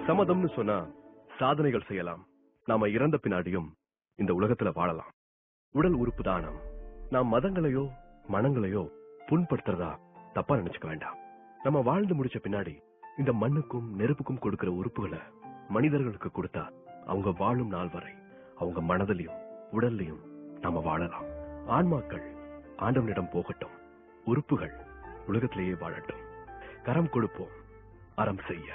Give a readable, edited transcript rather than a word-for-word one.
சம்மதம்னு சொன்னா சாதனைகள் செய்யலாம். நாம இறந்த பின்னாடியும் இந்த உலகத்துல வாழலாம். உடல் உறுப்பு தானம். நாம் மதங்களையோ மனங்களையோ புண்படுத்துறதா தப்பா நினைச்சுக்க வேண்டாம். நம்ம வாழ்ந்து முடிச்ச பின்னாடி இந்த மண்ணுக்கும் நெருப்புக்கும் கொடுக்கிற உறுப்புகளை மனிதர்களுக்கு கொடுத்தா அவங்க வாழும் நாள் வரை அவங்க மனதிலையும் உடல்லையும் நாம வாழலாம். ஆன்மாக்கள் ஆண்டவனிடம் போகட்டும், உறுப்புகள் உலகத்திலேயே வாழட்டும். கரம் கொடுப்போம், அறம் செய்ய.